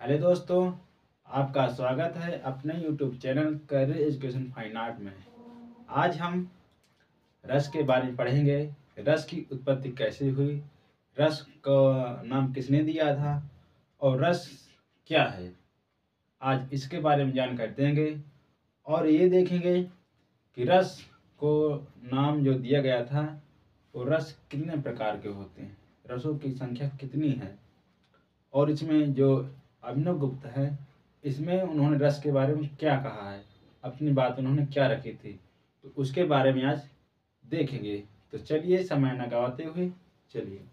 Hello दोस्तों, आपका स्वागत है अपने YouTube channel career education fine art में। आज हम रस के बारे में पढ़ेंगे। रस की उत्पत्ति कैसे हुई, रस का नाम किसने दिया था और रस क्या है। आज इसके बारे में जानकारी देंगे और ये देखेंगे कि रस को नाम जो दिया गया था वो रस कितने प्रकार के होते हैं, रसों की संख्या कितनी है और इसमें जो अभिनव गुप्त है इसमें उन्होंने रस के बारे में क्या कहा है, अपनी बात उन्होंने क्या रखी थी, तो उसके बारे में आज देखेंगे। तो चलिए समय न गवाते हुए चलिए।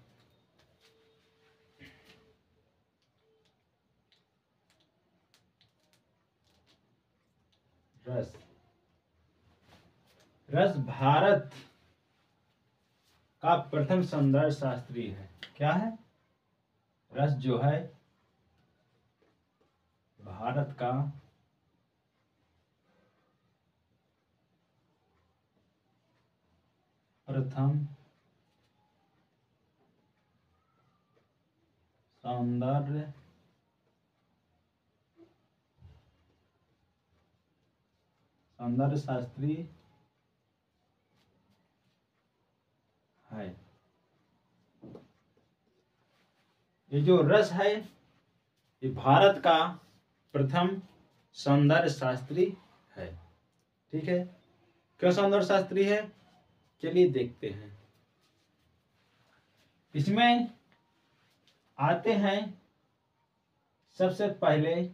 रस रस भारत का प्रथम सौंदर्य शास्त्री है। क्या है? रस जो है भारत का प्रथम सौंदर्य शास्त्री है। ये जो रस है ये भारत का प्रथम सौंदर्य शास्त्री है। ठीक है, क्यों सौंदर्य शास्त्री है, चलिए देखते हैं। इसमें आते हैं सबसे पहले,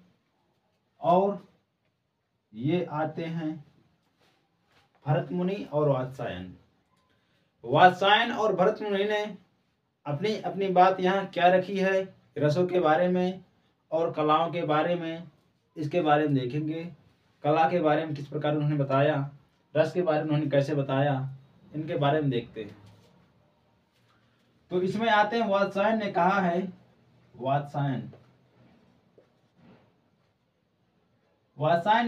और ये आते हैं भरत मुनि और वात्सायन और भरत मुनि ने अपनी अपनी बात यहाँ क्या रखी है रसों के बारे में और कलाओं के बारे में। इसके बारे में देखेंगे, कला के बारे में किस प्रकार उन्होंने बताया, रस के बारे में उन्होंने कैसे बताया, इनके बारे में देखते हैं। तो इसमें आते हैं, वात्सायन ने कहा है, वात्सायन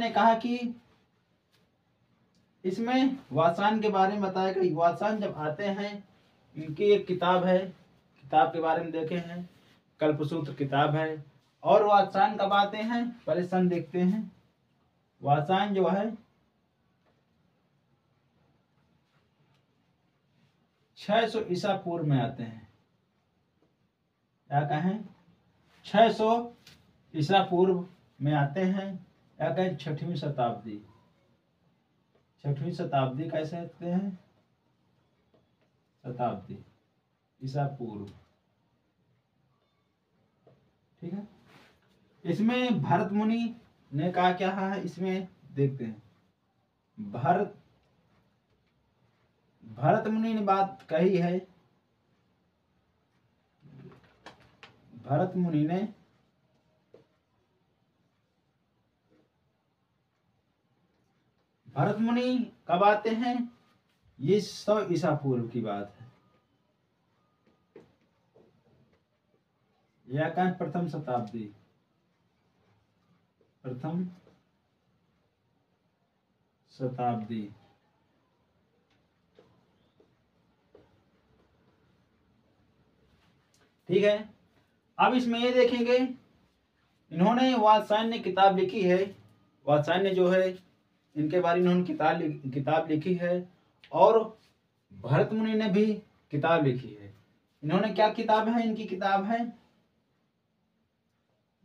ने कहा कि इसमें वात्सायन के बारे में बताया कि वात्सायन जब आते हैं, इनकी एक किताब है, किताब के बारे में देखे हैं, कल्पसूत्र किताब है। और वात्सायन कब आते हैं, पहले सन देखते हैं। वात्सायन जो है 600 ईसा पूर्व में आते हैं। क्या कहें, 600 ईसा पूर्व में आते हैं, या कहें 6वीं शताब्दी। 6वीं शताब्दी कह सकते हैं, शताब्दी ईसा पूर्व। ठीक है, इसमें भरत मुनि ने कहा क्या है, इसमें देखते हैं। भरत मुनि ने बात कही है, भरत मुनि ने कब आते हैं, ये 100 ईसा पूर्व की बात है, या कहें प्रथम शताब्दी, प्रथम शताब्दी। ठीक है, अब इसमें ये देखेंगे, इन्होंने वात्सायन ने किताब लिखी है, वात्सायन ने जो है इनके बारे में उन्होंने किताब लिखी है, और भरत मुनि ने भी किताब लिखी है। इन्होंने क्या किताब है,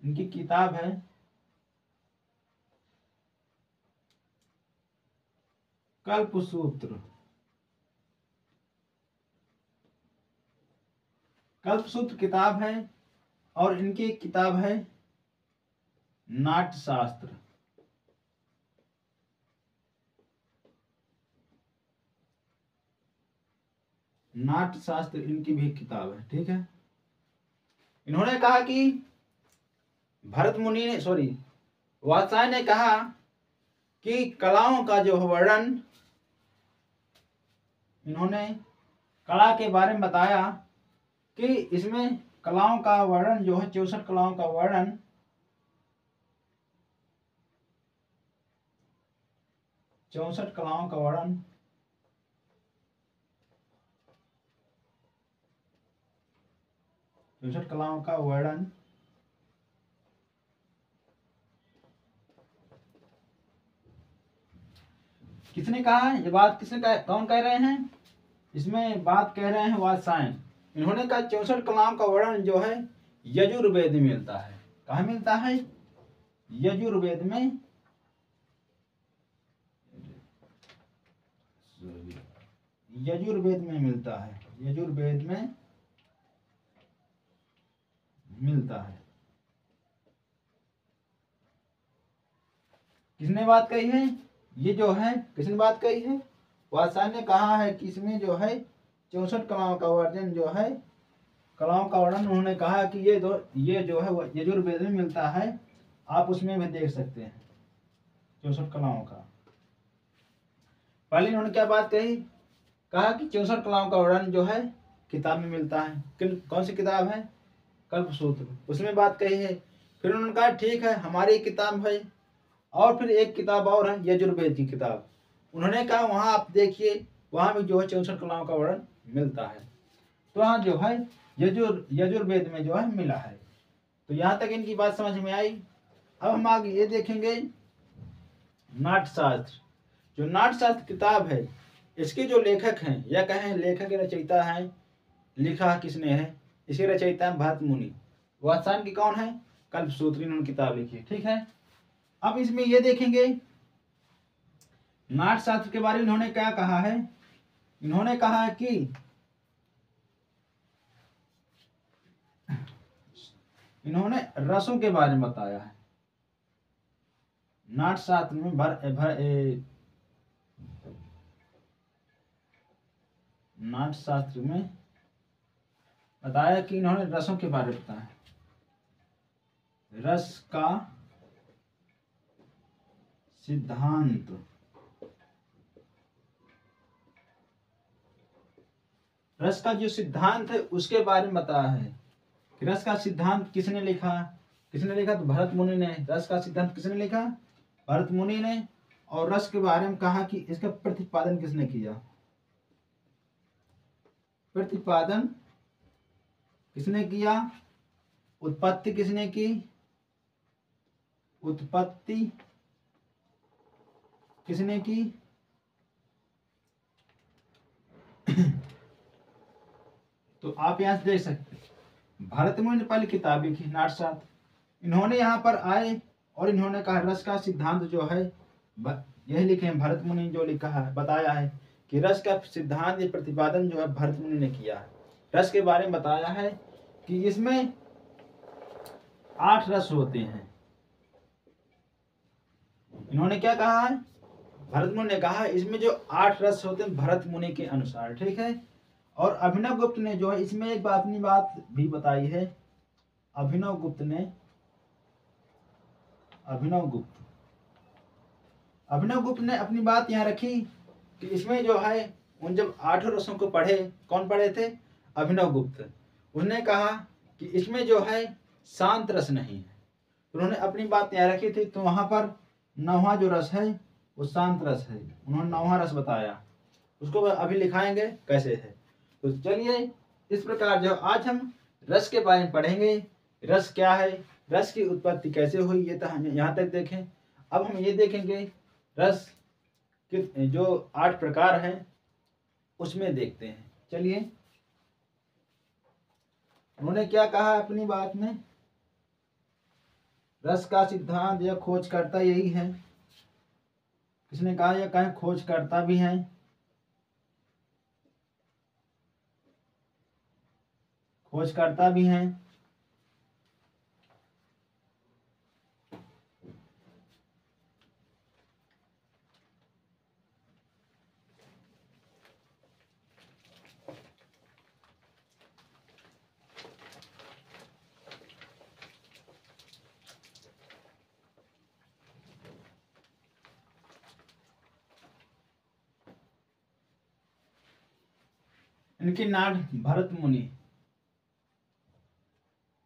इनकी किताब है कल्पसूत्र। कल्पसूत्र किताब है, और इनकी एक किताब है नाट्यशास्त्र। नाट्यशास्त्र इनकी भी किताब है। ठीक है, इन्होंने कहा कि वात्सायन ने कहा कि कलाओं का जो वर्णन, इन्होंने कला के बारे में बताया कि इसमें कलाओं का वर्णन जो है, 64 कलाओं का वर्णन 64 कलाओं का वर्णन किसने कहा है ये बात? किसने कहा? कौन कह रहे हैं? इसमें बात कह रहे हैं वात्सायन। इन्होंने कहा 64 कलाम का वर्णन जो है यजुर्वेद में मिलता है। कहाँ मिलता है? यजुर्वेद में। यजुर्वेद में मिलता है। यजुर्वेद में मिलता है। किसने बात कही है? ये जो है किसने बात कही है? वात्सायन ने कहा है कि इसमें जो है 64 कलाओं का वर्णन जो है, कलाओं का वर्णन उन्होंने कहा कि ये जो है यजुर्वेद में मिलता है। आप उसमें भी देख सकते हैं 64 कलाओं का। पहले इन्होंने क्या बात कही? कहा कि 64 कलाओं का वर्णन जो है किताब में मिलता है। कौन सी किताब है? कल्पसूत्र, उसमें बात कही है। फिर उन्होंने कहा ठीक है हमारी किताब है, और फिर एक किताब और है यजुर्वेद की किताब। उन्होंने कहा वहां आप देखिए वहां भी जो है 64 कलाओं का वर्णन मिलता है। तो यहाँ जो है यजुर्वेद में जो है मिला है। तो यहाँ तक इनकी बात समझ में आई। अब हम आगे ये देखेंगे नाट्यशास्त्र। जो नाट्यशास्त्र किताब है इसके जो लेखक हैं या कहें लेखक रचयिता हैं, लिखा किसने है? इसके रचयिता भरत मुनि। वात्सायन की कौन है? कल्पसूत्री, उन्होंने किताब लिखी है। ठीक है, अब इसमें ये देखेंगे नाट्यशास्त्र के बारे में इन्होंने क्या कहा है। इन्होंने कहा है कि इन्होंने रसों के बारे में बताया है। नाट्यशास्त्र में नाट्यशास्त्र में बताया कि इन्होंने रसों के बारे में बताया। रस का सिद्धांत, रस का जो सिद्धांत है उसके बारे में बताया है कि रस का सिद्धांत किसने लिखा? किसने लिखा? तो भरत मुनि ने। रस का सिद्धांत किसने लिखा? भरत मुनि ने। और रस के बारे में कहा कि इसका प्रतिपादन किसने किया? प्रतिपादन किसने किया? उत्पत्ति किसने की? उत्पत्ति किसने की? तो आप यहां से देख सकते हैं भरत मुनि ने पहले किताब लिखी नाट्यशास्त्र। इन्होंने यहाँ पर आए और इन्होंने कहा रस का सिद्धांत जो है यही लिखे हैं। भरत मुनि ने जो लिखा है बताया है कि रस का सिद्धांत या प्रतिपादन जो है भरत मुनि ने किया है। रस के बारे में बताया है कि इसमें 8 रस होते हैं। इन्होंने क्या कहा है? भरत मुनि ने कहा इसमें जो 8 रस होते हैं भरत मुनि के अनुसार। ठीक है, और अभिनव गुप्त ने जो है इसमें एक अपनी बात भी बताई है। अभिनव गुप्त ने अपनी बात यहाँ रखी कि इसमें जो है उन जब 8 रसों को पढ़े, कौन पढ़े थे? अभिनव गुप्त। उन्होंने कहा कि इसमें जो है शांत रस नहीं है। उन्होंने अपनी बात यहाँ रखी थी। तो वहां पर 9वां जो रस है वो शांत रस है। उन्होंने 9वां रस बताया, उसको अभी लिखाएंगे कैसे है। तो चलिए इस प्रकार जो आज हम रस के बारे में पढ़ेंगे। रस क्या है, रस की उत्पत्ति कैसे हुई, ये तो हम यहाँ तक देखें। अब हम ये देखेंगे रस के जो 8 प्रकार हैं उसमें देखते हैं। चलिए, उन्होंने क्या कहा अपनी बात में? रस का सिद्धांत या खोजकर्ता यही है। किसने कहा? या कहें खोजकर्ता भी हैं। खोजकर्ता भी हैं। इनके नाम भरत मुनि।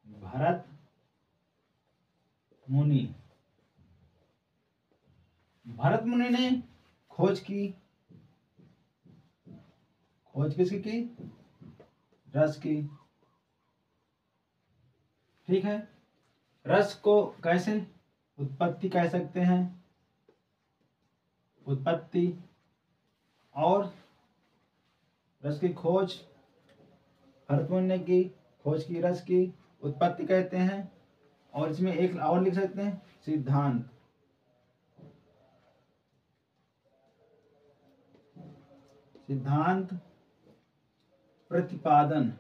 भरत मुनि। भरत मुनि ने खोज की। खोज किसकी की? रस की। ठीक है, रस को कैसे उत्पत्ति कह सकते हैं? उत्पत्ति और रस की खोज भरतमुनि ने की, खोज की, रस की उत्पत्ति कहते हैं। और इसमें एक और लिख सकते हैं सिद्धांत। सिद्धांत प्रतिपादन।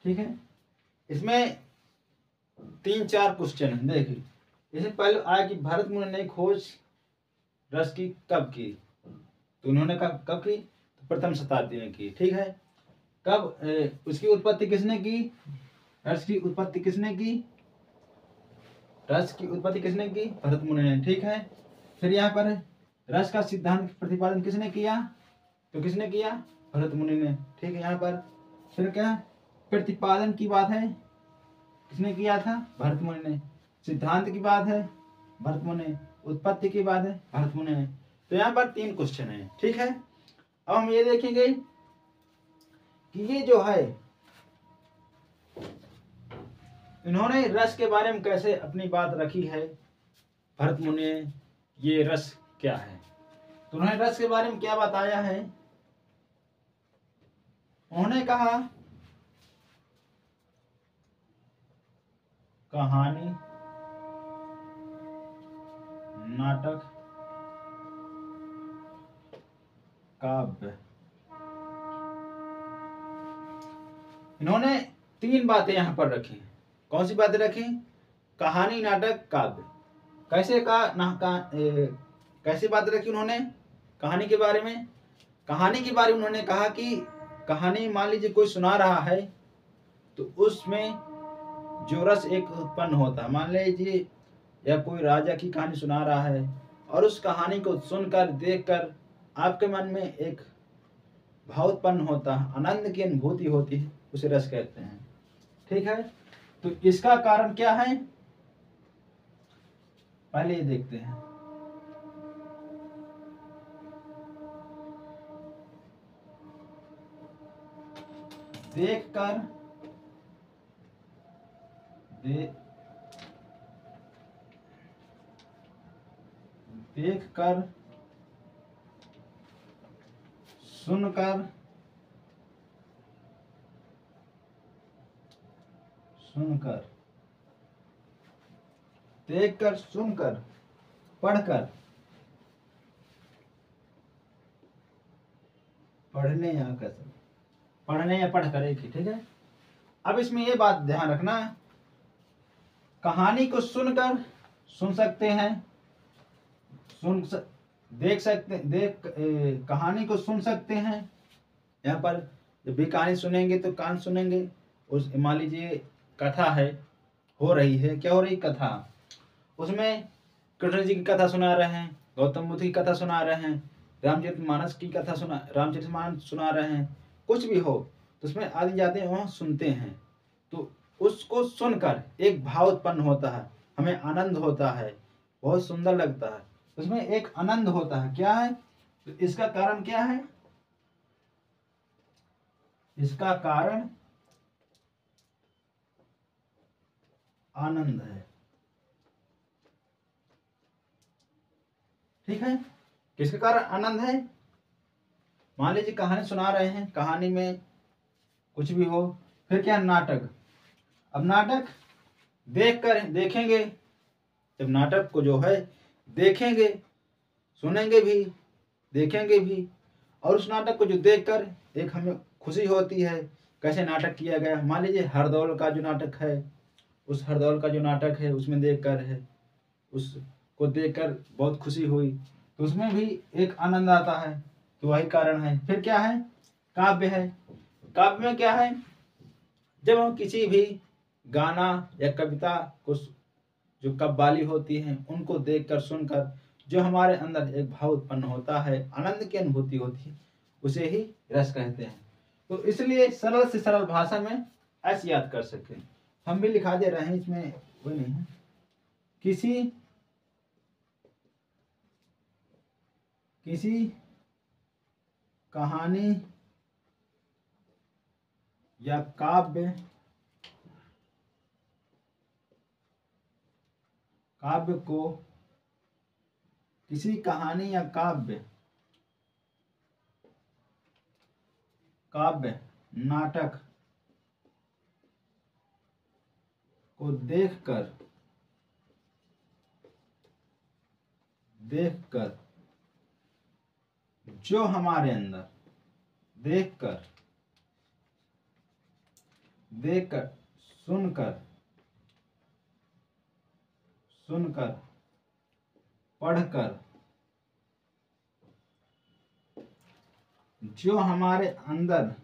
ठीक है, इसमें 3-4 क्वेश्चन है। देखिए, इससे पहले आया कि भरत मुनि ने खोज रस की कब की, तो उन्होंने कब की, तो प्रथम शताब्दी में की। ठीक है, कब उसकी उत्पत्ति किसने की, रस की उत्पत्ति किसने की, रस की उत्पत्ति किसने की, भरत मुनि ने। ठीक है, फिर यहाँ पर रस का सिद्धांत प्रतिपादन किसने किया, तो किसने किया, भरत मुनि ने। ठीक है, यहाँ पर फिर क्या प्रतिपादन की बात है, किसने किया था, भरत मुनि ने। सिद्धांत की बात है, भरत मुनि ने। उत्पत्ति की बात है, भरत मुनि ने। तो यहाँ पर 3 क्वेश्चन है। ठीक है, अब हम ये देखेंगे कि ये जो है इन्होंने रस के बारे में कैसे अपनी बात रखी है, भरत मुनि ने, ये रस क्या है। तो उन्होंने रस के बारे में क्या बताया है, उन्होंने कहा कहानी, नाटक, काव्य। इन्होंने 3 बातें यहां पर रखी। कौन सी बातें रखी, कहानी, नाटक, काव्य। कैसे कैसी बात रखी उन्होंने कहानी के बारे में। कहानी के बारे में उन्होंने कहा कि कहानी मान लीजिए कोई सुना रहा है, तो उसमें जो रस एक उत्पन्न होता है, मान लीजिए या कोई राजा की कहानी सुना रहा है और उस कहानी को सुनकर देखकर आपके मन में एक भाव उत्पन्न होता है, आनंद की अनुभूति होती है, उसे रस कहते हैं। ठीक है, तो इसका कारण क्या है, पहले ये देखते हैं। देखकर देखकर, सुनकर, देखकर, सुनकर, पढ़कर, पढ़ने या पढ़कर एक ही। ठीक है, अब इसमें ये बात ध्यान रखना, कहानी को सुनकर सुन सकते हैं, कहानी को सुन सकते हैं। यहाँ पर जब भी कहानी सुनेंगे तो कान सुनेंगे। उस मान लीजिए कथा है, हो रही है, क्या हो रही, कथा। उसमें कृष्ण जी की कथा सुना रहे हैं, गौतम बुद्ध की कथा सुना रहे हैं, रामचरितमानस सुना रहे हैं, कुछ भी हो, तो उसमें आदमी जाते हैं, वहाँ सुनते हैं, तो उसको सुनकर एक भाव उत्पन्न होता है, हमें आनंद होता है, बहुत सुंदर लगता है, उसमें एक आनंद होता है। क्या है, तो इसका कारण क्या है, इसका कारण आनंद है। ठीक है, किसके कारण आनंद है, मान लीजिए कहानी सुना रहे हैं, कहानी में कुछ भी हो, फिर क्या, नाटक। अब नाटक देखेंगे, जब नाटक को जो है देखेंगे, सुनेंगे भी, देखेंगे भी, और उस नाटक को जो देखकर एक हमें खुशी होती है, कैसे नाटक किया गया। मान लीजिए हरदौल का जो नाटक है, उस हरदौल का जो नाटक है उसमें देखकर है, उसको देखकर बहुत खुशी हुई, तो उसमें भी एक आनंद आता है, तो वही कारण है। फिर क्या है, काव्य है। काव्य में क्या है, जब हम किसी भी गाना या कविता को, जो कव्वाली होती हैं, उनको देखकर, सुनकर जो हमारे अंदर एक भाव उत्पन्न होता है, आनंद की अनुभूति होती है, उसे ही रस कहते हैं। तो इसलिए सरल से सरल भाषा में ऐसे याद कर सकें। हम भी लिखा दे रहे हैं, इसमें कोई नहीं है। किसी कहानी या काव्य को किसी कहानी या काव्य नाटक को देखकर जो हमारे अंदर देखकर सुनकर पढ़कर जो हमारे अंदर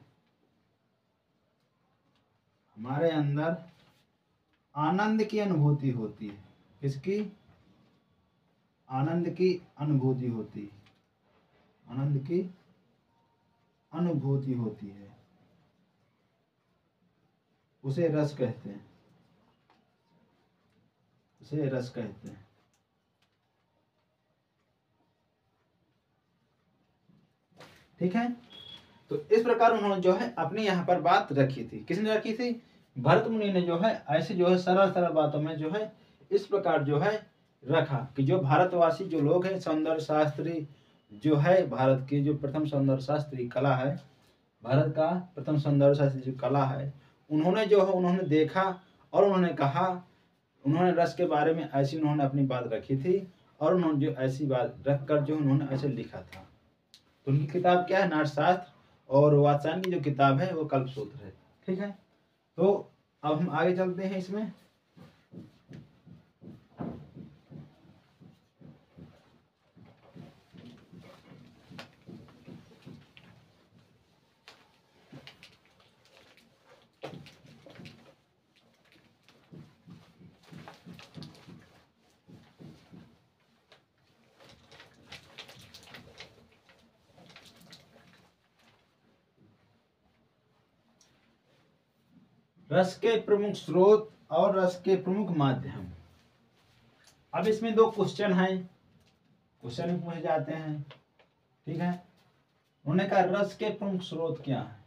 आनंद की अनुभूति होती है। किसकी? आनंद की अनुभूति होती है। आनंद की अनुभूति होती है, उसे रस कहते हैं। उसे रस कहते हैं। ठीक है। तो इस प्रकार उन्होंने जो है अपने यहाँ पर बात रखी थी। किसने रखी थी? भरत मुनि ने जो है ऐसे जो है सरल सरल बातों में जो है इस प्रकार जो है रखा कि जो भारतवासी जो लोग हैं, सौंदर्य शास्त्री जो है, भारत की जो प्रथम सौंदर्य शास्त्री कला है, भारत का प्रथम सौंदर्य शास्त्री जो कला है, उन्होंने जो है उन्होंने देखा और उन्होंने कहा, उन्होंने रस के बारे में ऐसी उन्होंने अपनी बात रखी थी और उन्होंने जो ऐसी बात रखकर जो उन्होंने ऐसे लिखा था। तो उनकी किताब क्या है? नाट्यशास्त्र। और वात्स्यायन की जो किताब है वो कल्पसूत्र है। ठीक है। तो अब हम आगे चलते हैं इसमें। रस के प्रमुख स्रोत और रस के प्रमुख माध्यम। अब इसमें दो क्वेश्चन हैं, क्वेश्चन पूछे जाते हैं। ठीक है। उन्होंने कहा रस के प्रमुख स्रोत क्या है?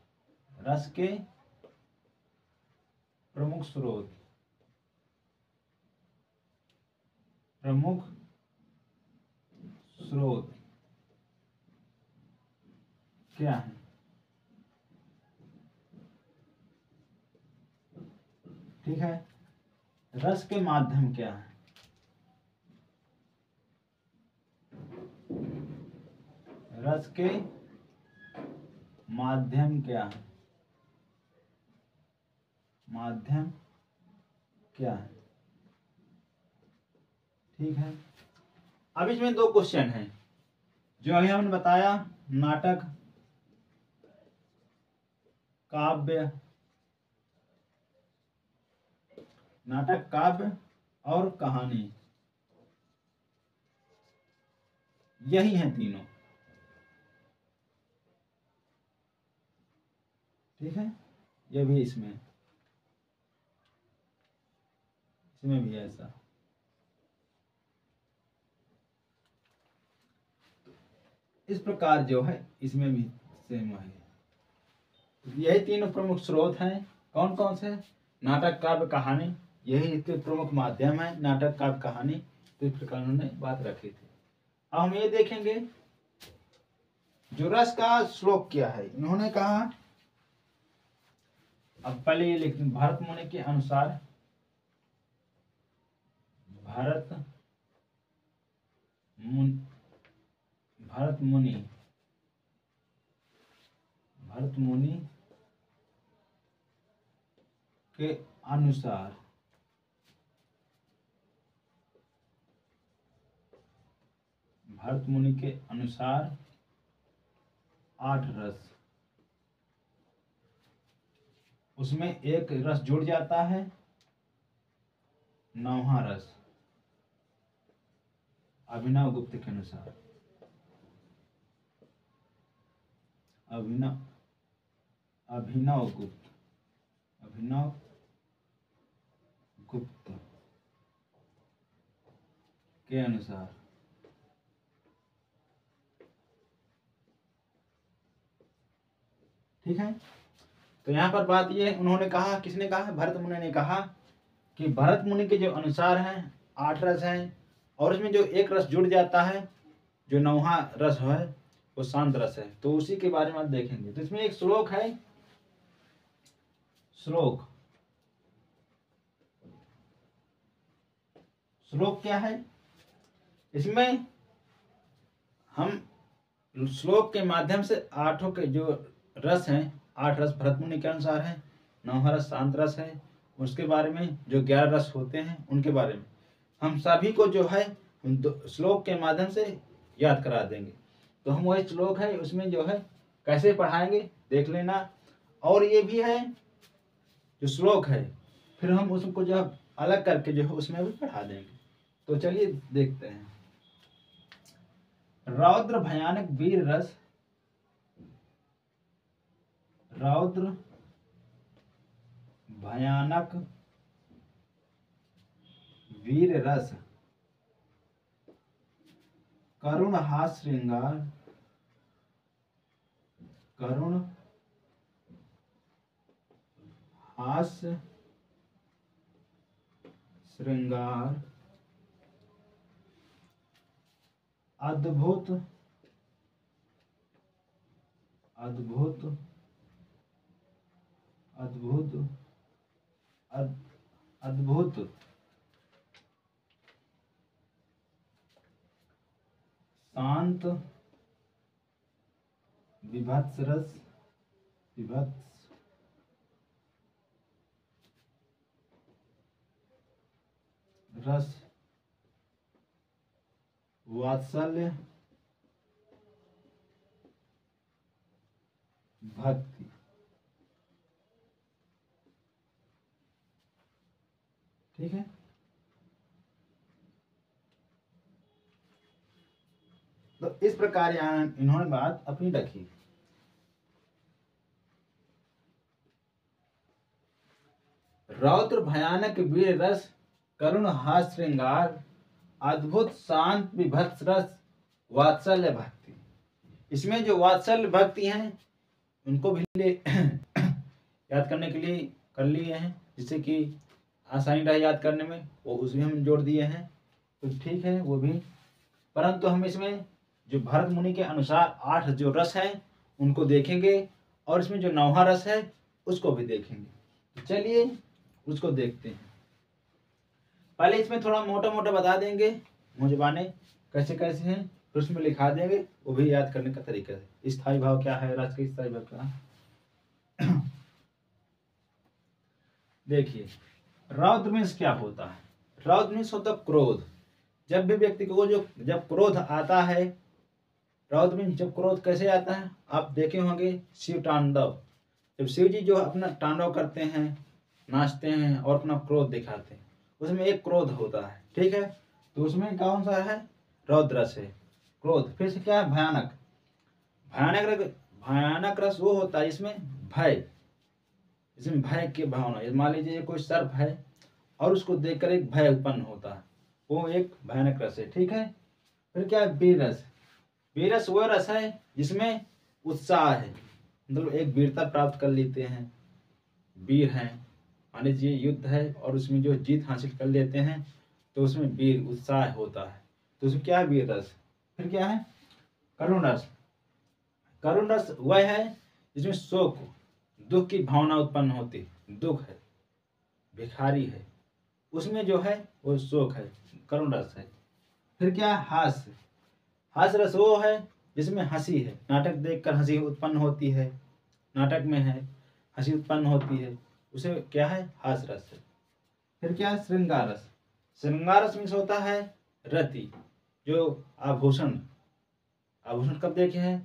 रस के प्रमुख स्रोत क्या है? ठीक है। रस के माध्यम क्या है? रस के माध्यम क्या है? माध्यम क्या है? ठीक है। अब इसमें दो क्वेश्चन हैं जो अभी हमने बताया, नाटक, काव्य, नाटक, काव्य और कहानी, यही हैं तीनों। ठीक है। ये भी इसमें भी ऐसा। इस प्रकार जो है इसमें भी सेम है। यही तीनों प्रमुख स्रोत हैं। कौन कौन से? नाटक, काव्य, कहानी, यही इसके प्रमुख माध्यम है। नाटक, काव्य, कहानी। तो इस प्रकार उन्होंने बात रखी थी। अब हम ये देखेंगे जो रस का श्लोक क्या है। इन्होंने कहा, अब पहले ये लिख, भारत मुनि के अनुसार, भारत मुनि के अनुसार भारत मुनि के अनुसार 8 रस, उसमें एक रस जुड़ जाता है, 9वां रस अभिनव गुप्त के अनुसार। अभिनव गुप्त के अनुसार। ठीक है। तो यहाँ पर बात ये उन्होंने कहा, किसने कहा? भरत मुनि ने कहा कि भरत मुनि के जो अनुसार हैं 8 रस हैं और उसमें जो एक रस जुड़ जाता है जो नौहा रस है वो शांत रस है। तो उसी के बारे में आप देखेंगे। तो इसमें एक श्लोक है, श्लोक श्लोक क्या है, इसमें हम श्लोक के माध्यम से आठों के जो रस हैं, 8 रस भरत मुनि के अनुसार है, 9वां रस शांत रस है, उसके बारे में जो 11 रस होते हैं उनके बारे में हम सभी को जो है श्लोक के माध्यम से याद करा देंगे। तो हम वही श्लोक है उसमें जो है कैसे पढ़ाएंगे देख लेना। और ये भी है जो श्लोक है फिर हम उसको जो अलग करके जो है उसमें भी पढ़ा देंगे। तो चलिए देखते हैं। रौद्र भयानक वीर रस, रौद्र भयानक वीर रस, करुण हास श्रृंगार, करुण हास श्रृंगार, अद्भुत अद्भुत अद्भुत अद्भुत शांत विभत्स रस, विभत्स रस, वात्सल्य भक्ति। ठीक है, तो इस प्रकार यहाँ इन्होंने बात अपनी रखी। रौद्र भयानक वीर रस, करुण हास श्रृंगार, अद्भुत शांत विभत्स रस, वात्सल्य भक्ति। इसमें जो वात्सल्य भक्ति हैं उनको भी याद करने के लिए कर लिए हैं, जिससे कि आसानी रहे याद करने में, वो उसमें हम जोड़ दिए हैं। तो ठीक है वो भी, परंतु हम इसमें जो भरत मुनि के अनुसार 8 जो रस हैं उनको देखेंगे और इसमें जो 9वां रस है उसको भी देखेंगे। तो चलिए उसको देखते हैं। पहले इसमें थोड़ा मोटा मोटा बता देंगे मुझबाने कैसे कैसे हैं, फिर उसमें लिखा देंगे, वो भी याद करने का तरीका है। स्थायी भाव क्या है, रस का स्थायी भाव क्या। देखिए रौद्र मीन्स क्या होता है, रौद्र मीन्स होता क्रोध। जब भी व्यक्ति को जब क्रोध आता है, रौद्र मीन्स जब क्रोध कैसे आता है, आप देखे होंगे शिव तांडव, जब शिव जी जो अपना तांडव करते हैं, नाचते हैं और अपना क्रोध दिखाते हैं, उसमें एक क्रोध होता है। ठीक है, तो उसमें कौन सा है, रौद्र रस है, क्रोध। फिर से क्या है, भयानक, भयानक रस वो होता है इसमें भय, इसमें भय की भावना। मान लीजिए कोई सर्प है और उसको देखकर एक भय उत्पन्न होता है, वो एक भयानक रस है। ठीक है, फिर क्या है, वीर रस। वीर रस वो रस है जिसमें उत्साह है, मतलब एक वीरता प्राप्त कर लेते हैं, वीर हैं, मान लीजिए युद्ध है और उसमें जो जीत हासिल कर लेते हैं तो उसमें वीर उत्साह होता है, तो उसमें क्या है, वीर रस। फिर क्या है, करुण रस। करुण रस वह है जिसमें शोक, दुख की भावना उत्पन्न होती है, दुख है, भिखारी है, उसमें जो है वो शोक है, करुण रस है। फिर क्या है, हास्य। हास्य रस वो है जिसमें हंसी है, नाटक देखकर हंसी उत्पन्न होती है, नाटक में है हंसी उत्पन्न होती है, उसे क्या है, हास्य रस है। फिर क्या है, श्रृंगार रस। श्रृंगार रस में होता है रति, जो आभूषण, आभूषण कब देखे हैं,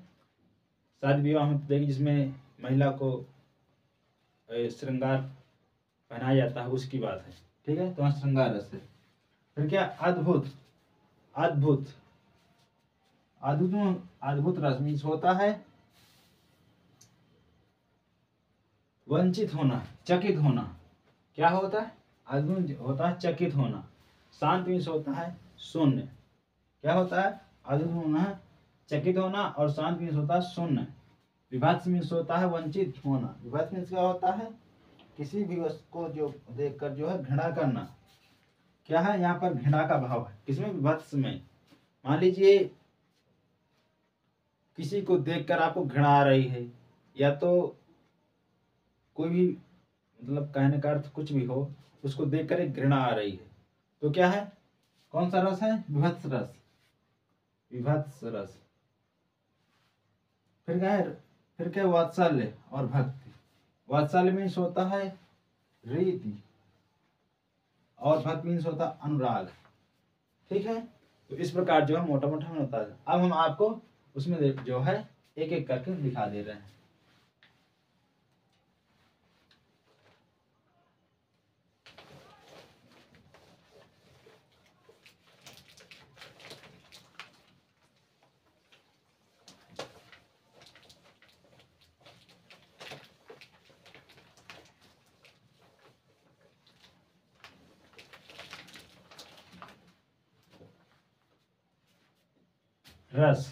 शादी विवाह में देखे, जिसमें महिला को श्रृंगार पहनाया जाता है, उसकी बात है। ठीक है, तो वहाँ श्रृंगार रस है। फिर क्या, अद्भुत। अद्भुत अद्भुत अद्भुत रस मीन्स होता है वंचित होना, चकित होना। क्या होता है, अद्भुत होता है चकित होना। शांत मीन्स होता है शून्य। क्या होता है, अद्भुत होना, चकित होना, और शांत मीन्स होता है शून्य। विभत्स मीन्स होता है वंचित होना। विभत्स मीन्स क्या होता है, किसी भी वस्तु को जो देखकर जो है घृणा करना। क्या है, यहाँ पर घृणा का भाव है, किसमें, विभत्स में। मान लीजिए किसी को देखकर आपको घृणा आ रही है, या तो कोई भी मतलब कहने का अर्थ कुछ भी हो, उसको देखकर एक घृणा आ रही है, तो क्या है, कौन सा रस है, विभत्स रस, विभत्स रस। फिर क्या है, फिर क्या है, वात्सल्य और भक्ति। वात्सल्य मीन्स होता है रीति, और भक्ति मीन्स होता है अनुराग। ठीक है, तो इस प्रकार जो है मोटा मोटा में होता है। अब हम आपको उसमें जो है एक एक करके दिखा दे रहे हैं। रस,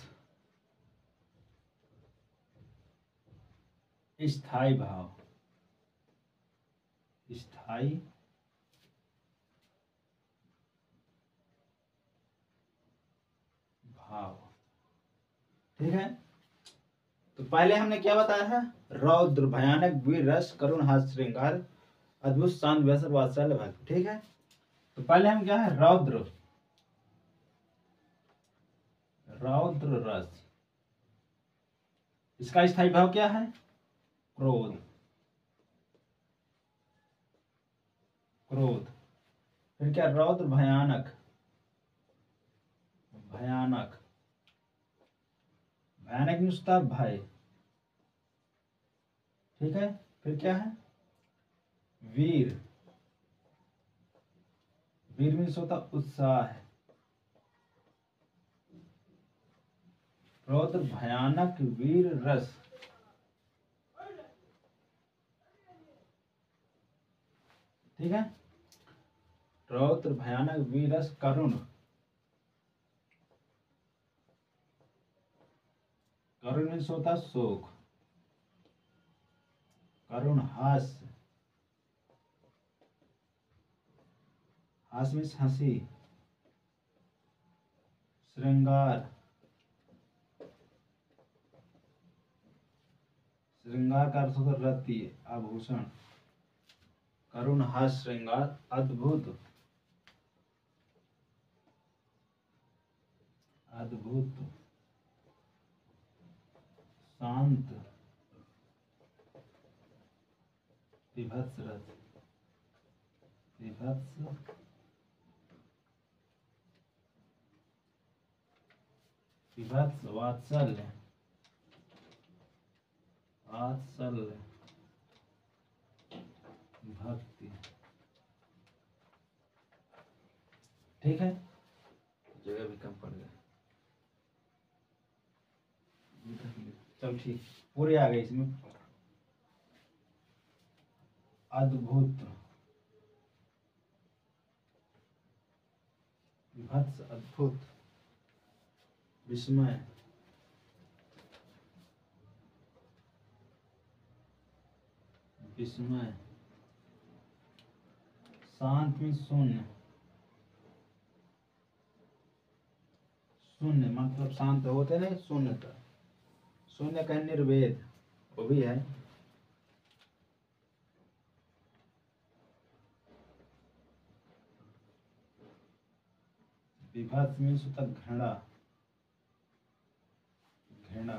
स्थायी भाव, स्थायी भाव। ठीक है, तो पहले हमने क्या बताया है, रौद्र, भयानक, वीर, रस, करुण, हास्य, श्रृंगार, अद्भुत, शांत, व्यसन, वात्सल्य, भक्ति। ठीक है, तो पहले हम क्या है, रौद्र, रौद्र रस। इसका स्थायी भाव क्या है, क्रोध, क्रोध। फिर क्या, रौद्र, भयानक, भयानक, भयानक मीन्स होता है भय। ठीक है, फिर क्या है, वीर, वीर मीन्स होता उत्साह है। रौद्र, भयानक, वीर, रस। ठीक है, रौद्र, भयानक, वीर, रस, करुण, करुण मीन्स होता शोक, करुण, हास्य, हास्य मीन्स हंसी, श्रृंगार, श्रृंगार का अर्थ होता रति, आभूषण, करुण, हास्य, श्रृंगार, अद्भुत, अद्भुत, शांत, विभत्स रस, विभत्स, विभत्स, वात्सल्य, वात्सल्य, भक्ति। ठीक है, जगह भी कम पड़ गया, चल ठीक, पूरे आ गए इसमें। अद्भुत, विभत्स, अद्भुत, विस्मय, विस्मय, शांत में शून्य, शून्य मतलब शांत होते नहीं, शून्य का, शून्य का निर्वेद, वो भी है। विभत्स मीन्स होता घृणा, घृणा।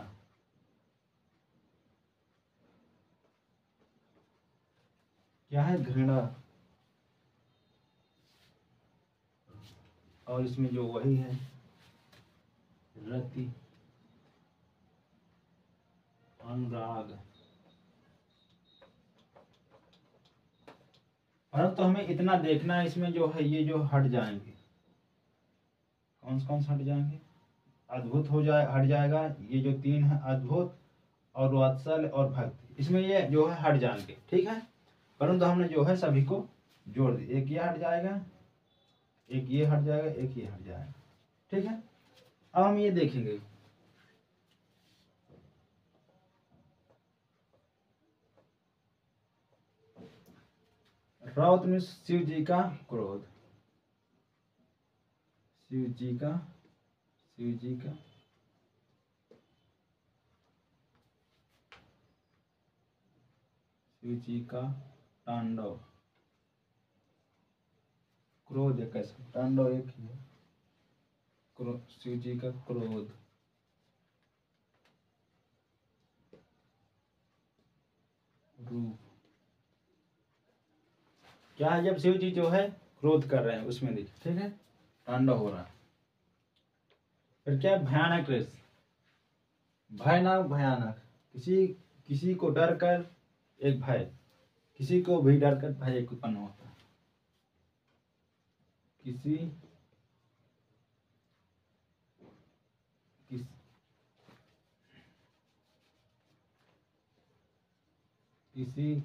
क्या है, घृणा। और इसमें जो वही है, रति, अनुराग। और तो हमें इतना देखना है, इसमें जो है ये जो हट जाएंगे, कौन से हट जाएंगे, अद्भुत हो जाए, हट जाएगा, ये जो तीन है, अद्भुत और वात्सल्य और भक्ति, इसमें ये जो है हट जाएंगे। ठीक है, परंतु हमने जो है सभी को जोड़ दिया, एक ये हट जाएगा, एक ये हट जाएगा, एक ये हट जाएगा। ठीक है, अब हम ये देखेंगे, रौद्र में शिव जी का क्रोध, शिव जी का, शिव जी का शिव जी का तांडव, क्रोध एक ऐसा तांडव एक ही है, शिव जी का क्रोध, रूप क्या है, जब शिव जी जो है क्रोध कर रहे हैं उसमें देखिए, ठीक है, तांडव हो रहा है। फिर क्या है, भयानक रस, भयानक भयानक, किसी किसी को डर कर एक भय, किसी को भी डर कर भय एक उत्पन्न होता है, किसी किस, किसी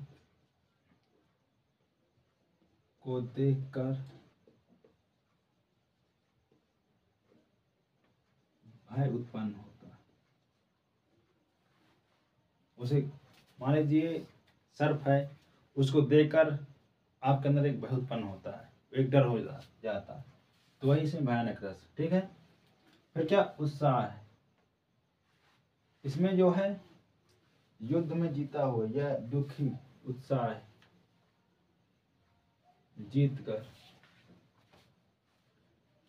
को देखकर भय उत्पन्न होता है। उसे मान लीजिए सर्प है, उसको देखकर आपके अंदर एक भय उत्पन्न होता है, एक डर हो जाता है, तो वही इसमें भयानक रस, ठीक है। फिर क्या, उत्साह है, इसमें जो है युद्ध में जीता हुआ या दुखी, उत्साह है, जीत कर,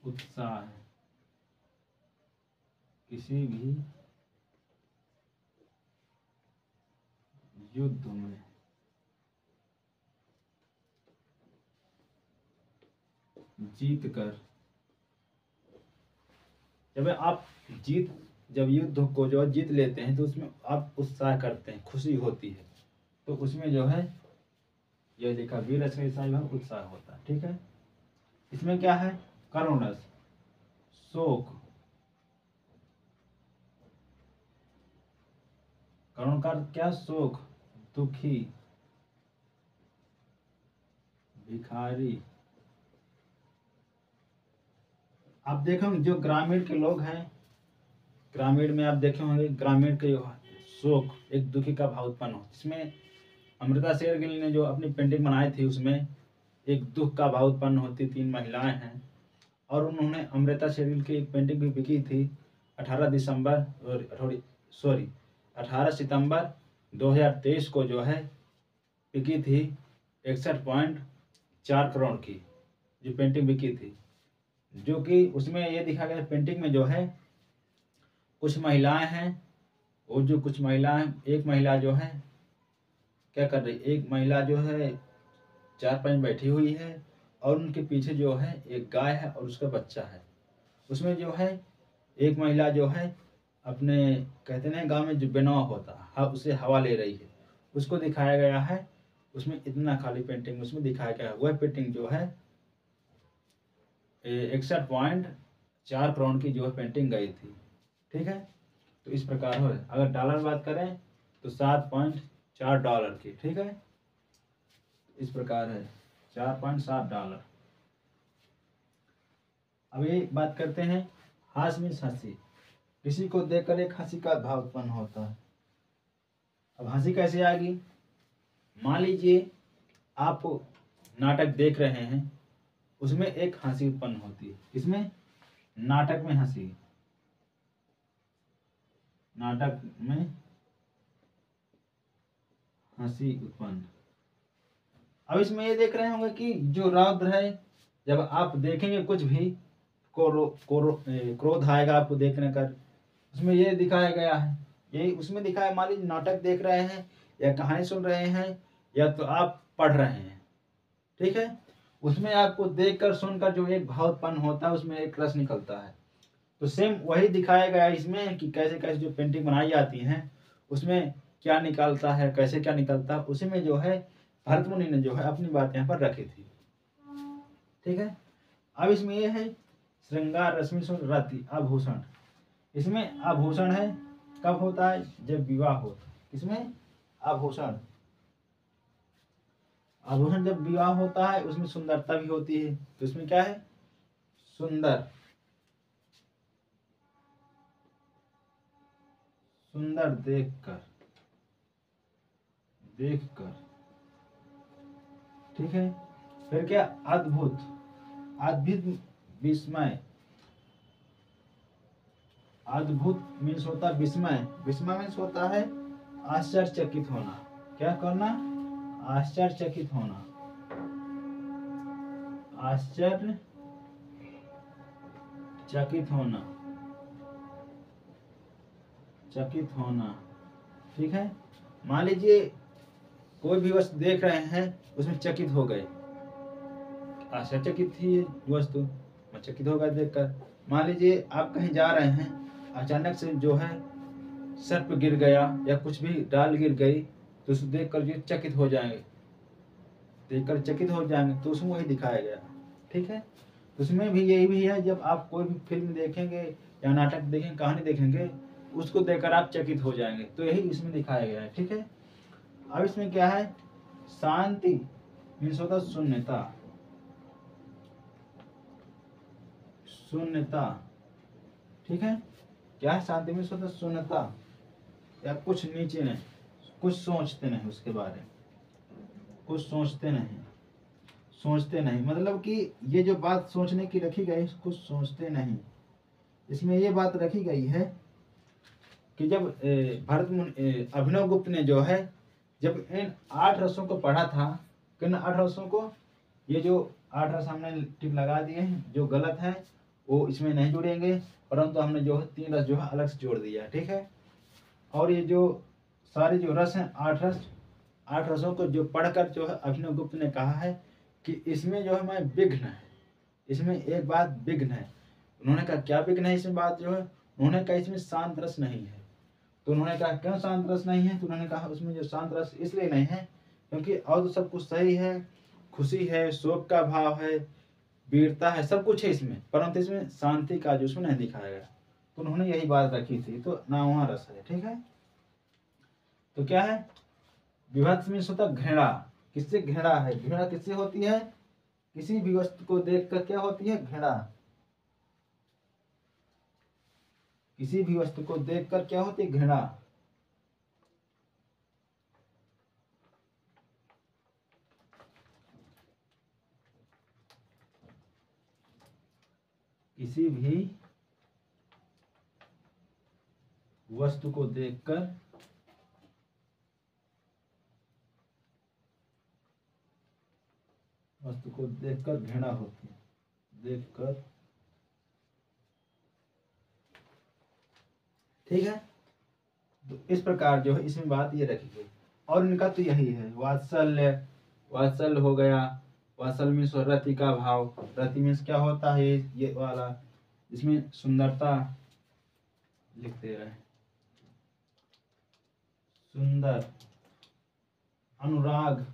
उत्साह है, किसी भी युद्ध में जीत कर, जब युद्ध को जो जीत लेते हैं तो उसमें आप उत्साह करते हैं, खुशी होती है, तो उसमें जो है यह लिखा वीर रस का उत्साह होता है, ठीक है। इसमें क्या है, करुण रस, शोक, करुण का क्या, शोक, दुखी, भिखारी। आप देखोगे जो ग्रामीण के लोग हैं, ग्रामीण में आप देखे होंगे, ग्रामीण के शोक, एक दुखी का भाव उत्पन्न हो, इसमें अमृता शेरगिल ने जो अपनी पेंटिंग बनाई थी उसमें एक दुख का भाव उत्पन्न होती, 3 महिलाएं हैं, और उन्होंने अमृता शेरगिल की एक पेंटिंग भी बिकी थी 18 सितंबर 2023 को जो है बिकी थी 61.4 करोड़ की जो पेंटिंग बिकी थी, जो कि उसमें ये दिखा गया पेंटिंग में जो है कुछ महिलाएं हैं, और जो कुछ महिलाएं, एक महिला जो है क्या कर रही, एक महिला जो है 4 पैर बैठी हुई है, और उनके पीछे जो है एक गाय है और उसका बच्चा है। उसमें जो है एक महिला जो है अपने, कहते हैं गांव में जो बेनाव होता है, उसे हवा ले रही है, उसको दिखाया गया है उसमें। इतना खाली पेंटिंग उसमें दिखाया गया है, वह पेंटिंग जो है 61.4 करोड़ की जो है पेंटिंग गई थी, ठीक है। तो इस प्रकार हो, अगर डॉलर बात करें तो $7.4 की, ठीक है, इस प्रकार है $4.7। अब ये बात करते हैं हास्य में हंसी, किसी को देखकर एक हंसी का भाव उत्पन्न होता है। अब हंसी कैसे आएगी, मान लीजिए आप नाटक देख रहे हैं, उसमें एक हंसी उत्पन्न होती है, इसमें नाटक में हंसी, नाटक में हंसी उत्पन्न। अब इसमें ये देख रहे होंगे कि जो रौद्र है, जब आप देखेंगे कुछ भी क्रोध आएगा आपको देखने कर, उसमें ये दिखाया गया है, यही उसमें दिखाया। मान लीजिए नाटक देख रहे हैं या कहानी सुन रहे हैं या तो आप पढ़ रहे हैं, ठीक है, उसमें आपको देखकर सुनकर जो एक भाव उत्पन्न होता है, उसमें एक रस निकलता है। तो सेम वही दिखाया गया इसमें कि कैसे कैसे जो पेंटिंग बनाई जाती हैं उसमें क्या निकलता है, कैसे क्या निकलता है, उसी में जो है भरत मुनि ने जो है अपनी बात यहाँ पर रखी थी, ठीक है। अब इसमें यह है श्रृंगार रश्मि रति आभूषण, इसमें आभूषण है, कब होता है, जब विवाह होता है, इसमें आभूषण, आभूषण जब विवाह होता है उसमें सुंदरता भी होती है, तो इसमें क्या है, सुंदर, सुंदर देखकर, ठीक है। फिर क्या, अद्भुत, अद्भुत, विस्मय, अद्भुत मीन्स होता है विस्मय, विस्मय मीन्स होता है आश्चर्यचकित होना, क्या करना, आश्चर्यचकित होना, आश्चर्यचकित होना, चकित होना। ठीक है, मान लीजिए कोई भी वस्तु देख रहे हैं, उसमें चकित हो गए, आश्चर्यचकित थी वस्तु, मैं चकित हो गया देखकर। मान लीजिए आप कहीं जा रहे हैं, अचानक से जो है सर्प गिर गया या कुछ भी डाल गिर गई, तो उसे देखकर जो चकित हो जाएंगे, देखकर चकित हो जाएंगे, तो उसमें वही दिखाया गया। ठीक है, उसमें भी यही भी है, जब आप कोई भी फिल्म देखेंगे या नाटक देखेंगे, कहानी देखेंगे, उसको देखकर आप चकित हो जाएंगे, तो यही इसमें दिखाया गया है। ठीक है, अब इसमें क्या है, शांति मीन्स होता शून्यता, शून्यता। ठीक है, क्या है, शांति मीन्स होता शून्यता, या कुछ नीचे नहीं, कुछ सोचते नहीं उसके बारे में, कुछ सोचते नहीं, सोचते नहीं, मतलब कि ये जो बात सोचने की रखी गई, कुछ सोचते नहीं, इसमें ये बात रखी गई है कि जब अभिनव गुप्त ने जो है, जब इन 8 रसों को पढ़ा था, किन 8 रसों को, ये जो 8 रस हमने टिक लगा दिए हैं, जो गलत है वो इसमें नहीं जुड़ेंगे, परंतु हमने जो है 3 रस जो है अलग से जोड़ दिया। ठीक है, और ये जो सारे जो रस हैं, 8 रस, 8 रसों को जो पढ़कर जो है अभिनव गुप्त ने कहा है कि इसमें जो है मैं विघ्न है, इसमें एक बात विघ्न है। उन्होंने कहा क्या विघ्न है इसमें बात, जो है उन्होंने कहा इसमें शांत रस नहीं है। तो उन्होंने कहा क्यों शांत रस नहीं है, तो उन्होंने कहा उसमें जो शांत रस इसलिए नहीं है क्योंकि और तो सब कुछ सही है, खुशी है, शोक का भाव है, वीरता है, सब कुछ है इसमें, परंतु इसमें शांति का जो उसमें नहीं दिखाया गया। तो उन्होंने यही बात रखी थी, तो ना वहाँ रस है। ठीक है, तो क्या है, विभत्स मीन्स होता घृणा, किससे घृणा है, घृणा किससे होती है, किसी भी वस्तु को देखकर क्या होती है, घृणा, किसी भी वस्तु को देखकर क्या होती है, घृणा। किसी भी वस्तु को देखकर घृणा होती है, देखकर। ठीक है, तो इस प्रकार जो है इसमें बात ये रखी गई, और इनका तो यही है, वात्सल्य, वात्सल्य हो गया, वात्सल्य मीन्स रति का भाव, रति मीन्स क्या होता है, ये वाला, इसमें सुंदरता लिखते रहे, सुंदर, अनुराग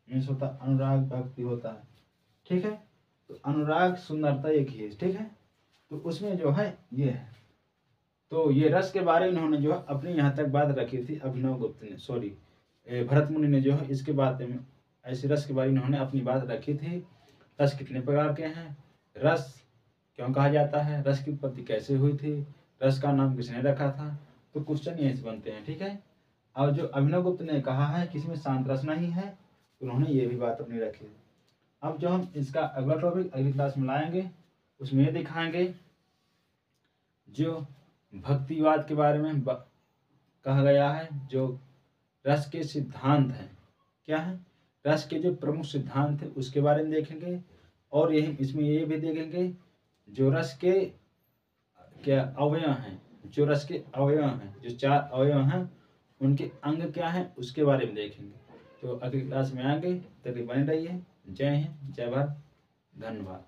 मीन्स होता अनुराग, भक्ति होता है। ठीक है, तो अनुराग सुंदरता एक ही है। ठीक है, तो उसमें जो है ये है, तो ये रस के बारे में इन्होंने जो है अपनी यहाँ तक बात रखी थी, अभिनव गुप्त ने, सॉरी भरत मुनि ने जो है इसके बारे में, ऐसे रस के बारे में इन्होंने अपनी बात रखी थी। रस कितने प्रकार के हैं, रस क्यों कहा जाता है, रस की उत्पत्ति कैसे हुई थी, रस का नाम किसने रखा था, तो क्वेश्चन यही से बनते हैं। ठीक है, और जो अभिनव गुप्त ने कहा है कि इसमें शांत रस नहीं है, तो उन्होंने ये भी बात अपनी रखी। अब जो हम इसका अगला टॉपिक अगली क्लास में लाएंगे, उसमें ये दिखाएंगे जो भक्तिवाद के बारे में कहा गया है, जो रस के सिद्धांत हैं, क्या है, रस के जो प्रमुख सिद्धांत है उसके बारे में देखेंगे, और यही इसमें ये भी देखेंगे जो रस के क्या अवयव हैं, जो रस के अवयव हैं, जो 4 अवयव हैं उनके अंग क्या हैं उसके बारे में देखेंगे। तो अगली क्लास में आएंगे, तब तक बने रहिए। जय हिंद, जय भारत, धन्यवाद।